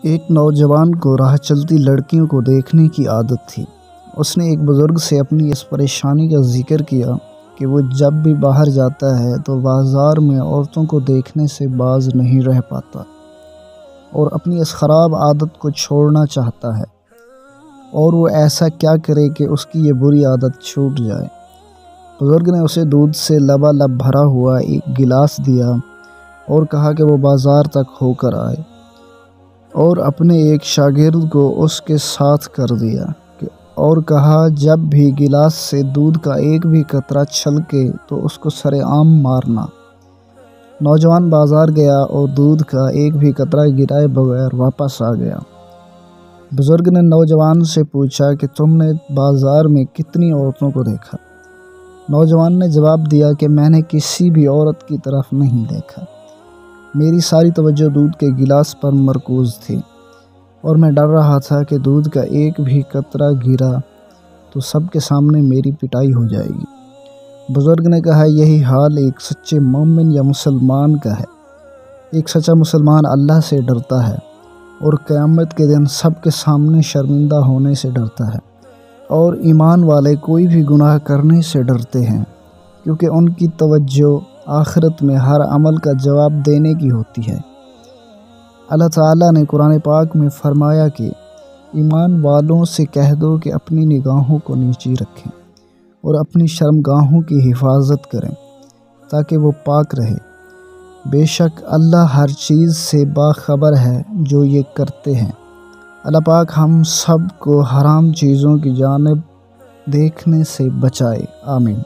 ایک نوجوان کو راہ چلتی لڑکیوں کو دیکھنے کی عادت تھی۔ اس نے ایک بزرگ سے اپنی اس پریشانی کا ذکر کیا کہ وہ جب بھی باہر جاتا ہے تو بازار میں عورتوں کو دیکھنے سے باز نہیں رہ پاتا اور اپنی اس خراب عادت کو چھوڑنا چاہتا ہے، اور وہ ایسا کیا کرے کہ اس کی یہ بری عادت چھوٹ جائے۔ بزرگ نے اسے دودھ سے لبالب بھرا ہوا ایک گلاس دیا اور کہا کہ وہ بازار تک ہو کر آئے، اور اپنے ایک شاگرد کو اس کے ساتھ کر دیا اور کہا جب بھی گلاس سے دودھ کا ایک بھی قطرہ چھلکے تو اس کو سرِ عام مارنا۔ نوجوان بازار گیا اور دودھ کا ایک بھی قطرہ گرائے بغیر واپس آ گیا۔ بزرگ نے نوجوان سے پوچھا کہ تم نے بازار میں کتنی عورتوں کو دیکھا؟ نوجوان نے جواب دیا کہ میں نے کسی بھی عورت کی طرف نہیں دیکھا، میری ساری توجہ دودھ کے گلاس پر مرکوز تھی، اور میں ڈر رہا تھا کہ دودھ کا ایک بھی قطرہ گرا تو سب کے سامنے میری پٹائی ہو جائے گی۔ بزرگ نے کہا یہی حال ایک سچے مومن یا مسلمان کا ہے۔ ایک سچا مسلمان اللہ سے ڈرتا ہے اور قیامت کے دن سب کے سامنے شرمندہ ہونے سے ڈرتا ہے، اور ایمان والے کوئی بھی گناہ کرنے سے ڈرتے ہیں کیونکہ ان کی توجہ آخرت میں ہر عمل کا جواب دینے کی ہوتی ہے۔ اللہ تعالیٰ نے قرآن پاک میں فرمایا کہ ایمان والوں سے کہہ دو کہ اپنی نگاہوں کو نیچی رکھیں اور اپنی شرمگاہوں کی حفاظت کریں تاکہ وہ پاک رہے۔ بے شک اللہ ہر چیز سے باخبر ہے جو یہ کرتے ہیں۔ اللہ پاک ہم سب کو حرام چیزوں کی جانب دیکھنے سے بچائے، آمین۔